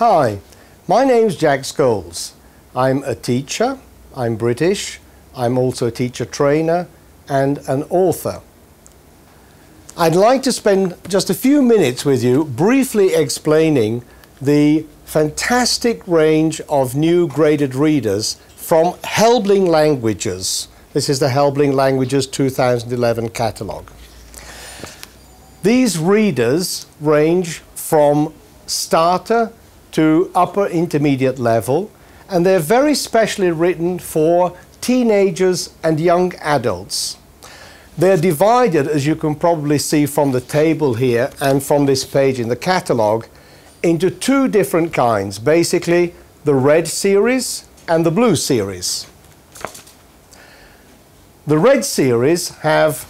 Hi, my name's Jack Scholes. I'm a teacher, I'm British, I'm also a teacher trainer and an author. I'd like to spend just a few minutes with you briefly explaining the fantastic range of new graded readers from Helbling Languages. This is the Helbling Languages 2011 catalogue. These readers range from starter to upper intermediate level, and they're very specially written for teenagers and young adults. They're divided, as you can probably see from the table here and from this page in the catalogue, into two different kinds, basically the red series and the blue series. The red series have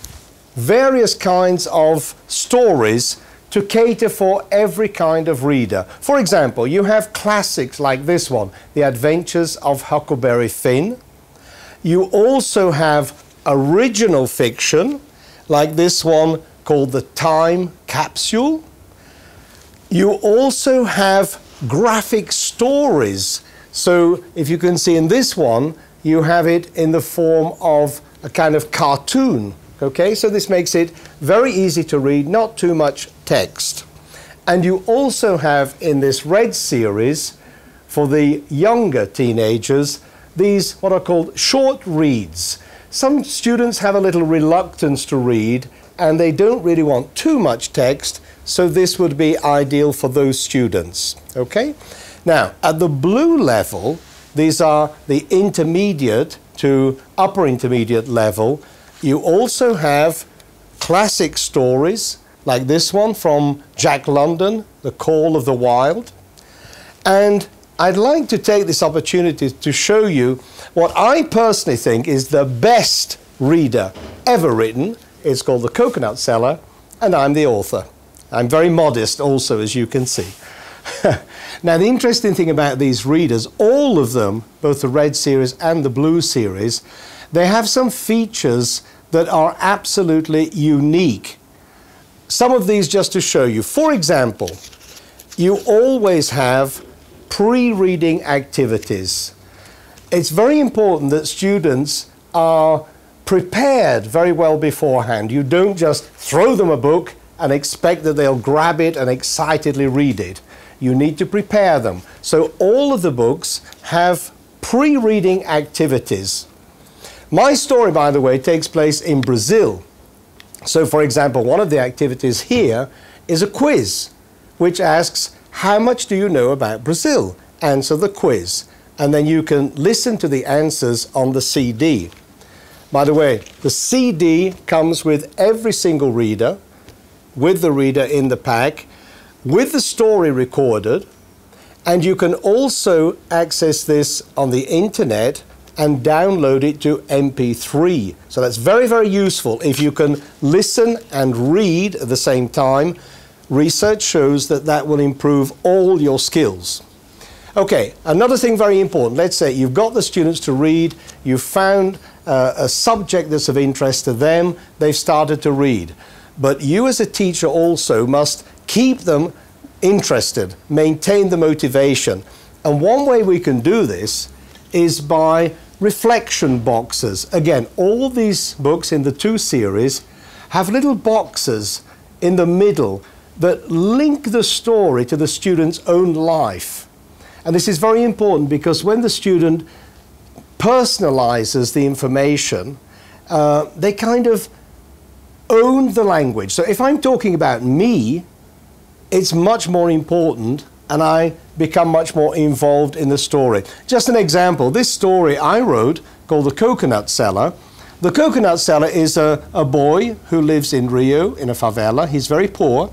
various kinds of stories to cater for every kind of reader. For example, you have classics like this one, The Adventures of Huckleberry Finn. You also have original fiction, like this one called The Time Capsule. You also have graphic stories. So if you can see in this one, you have it in the form of a kind of cartoon. Okay, so this makes it very easy to read, not too much text. And you also have in this red series, for the younger teenagers, these what are called short reads. Some students have a little reluctance to read and they don't really want too much text, so this would be ideal for those students. Okay? Now, at the blue level, these are the intermediate to upper intermediate level. You also have classic stories like this one from Jack London, The Call of the Wild. And I'd like to take this opportunity to show you what I personally think is the best reader ever written. It's called The Coconut Cellar, and I'm the author. I'm very modest also, as you can see. Now, the interesting thing about these readers, all of them, both the red series and the blue series, they have some features that are absolutely unique. Some of these just to show you. For example, you always have pre-reading activities. It's very important that students are prepared very well beforehand. You don't just throw them a book and expect that they'll grab it and excitedly read it. You need to prepare them. So all of the books have pre-reading activities. My story, by the way, takes place in Brazil. So, for example, one of the activities here is a quiz, which asks, how much do you know about Brazil? Answer the quiz. And then you can listen to the answers on the CD. By the way, the CD comes with every single reader, with the reader in the pack, with the story recorded, and you can also access this on the internet and download it to MP3. So that's very, very useful if you can listen and read at the same time. Research shows that that will improve all your skills. Okay, another thing very important. Let's say you've got the students to read, you've found a subject that's of interest to them, they've started to read. But you as a teacher also must keep them interested, maintain the motivation. And one way we can do this is by reflection boxes. Again, all these books in the two series have little boxes in the middle that link the story to the student's own life. And this is very important because when the student personalizes the information, they kind of own the language. So if I'm talking about me, it's much more important and I become much more involved in the story. Just an example, this story I wrote called The Coconut Cellar. The Coconut Cellar is a boy who lives in Rio in a favela. He's very poor.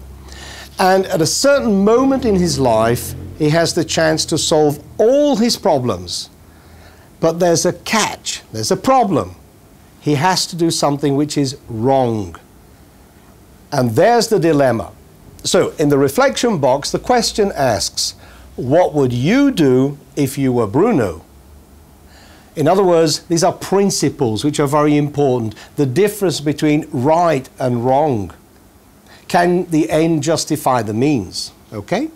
And at a certain moment in his life, he has the chance to solve all his problems. But there's a catch, there's a problem. He has to do something which is wrong. And there's the dilemma. So in the reflection box, the question asks, what would you do if you were Bruno? In other words, these are principles which are very important. The difference between right and wrong. Can the end justify the means? Okay?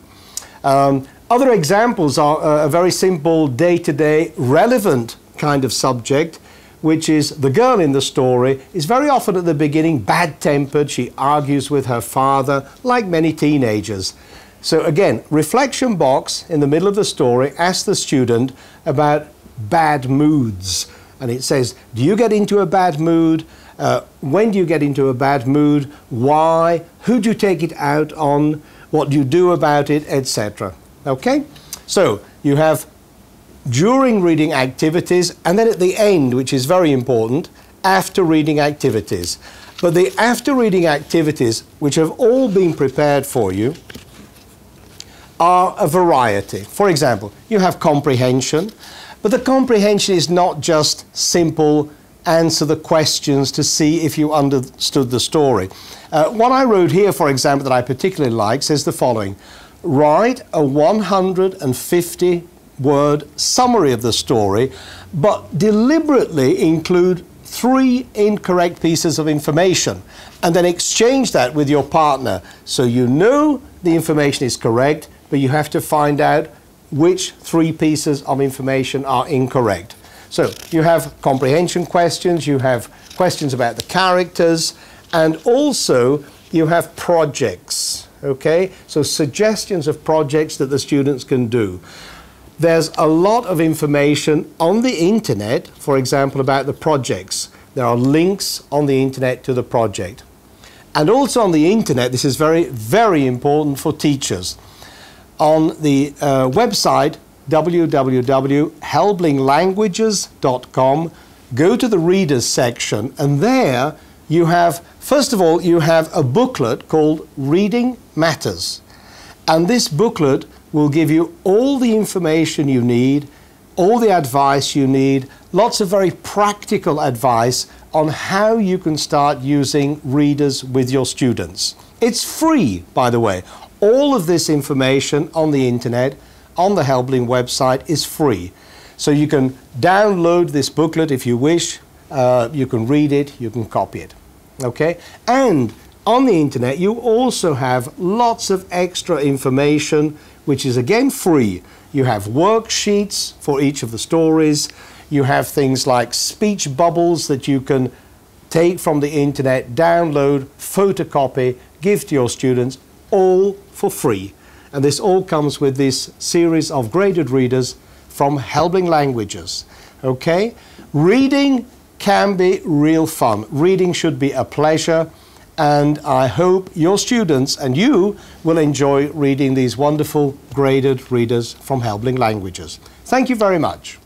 Other examples are a very simple day-to-day relevant kind of subject, which is the girl in the story is very often at the beginning bad-tempered. She argues with her father, like many teenagers. So again, reflection box in the middle of the story asks the student about bad moods. And it says, do you get into a bad mood? When do you get into a bad mood? Why? Who do you take it out on? What do you do about it? Etc. Okay? So you have during reading activities, and then at the end, which is very important, after reading activities. But the after reading activities, which have all been prepared for you, are a variety. For example, you have comprehension, but the comprehension is not just simple answer the questions to see if you understood the story. What I wrote here, for example, that I particularly like, says the following: write a 150-word summary of the story, but deliberately include 3 incorrect pieces of information, and then exchange that with your partner. So you know the information is correct, but you have to find out which 3 pieces of information are incorrect. So you have comprehension questions, you have questions about the characters, and also you have projects, okay? So suggestions of projects that the students can do. There's a lot of information on the internet, for example, about the projects. There are links on the internet to the project. And also on the internet, this is very, very important for teachers. On the website www.helblinglanguages.com, go to the readers section, and there you have, first of all, you have a booklet called Reading Matters. And this booklet will give you all the information you need, all the advice you need, lots of very practical advice on how you can start using readers with your students. It's free, by the way. All of this information on the internet, on the Helbling website, is free. So you can download this booklet if you wish, you can read it, you can copy it. Okay? And on the internet you also have lots of extra information which is again free. You have worksheets for each of the stories, you have things like speech bubbles that you can take from the internet, download, photocopy, give to your students, all for free. And this all comes with this series of graded readers from Helbling Languages. Okay? Reading can be real fun. Reading should be a pleasure, and I hope your students and you will enjoy reading these wonderful graded readers from Helbling Languages. Thank you very much.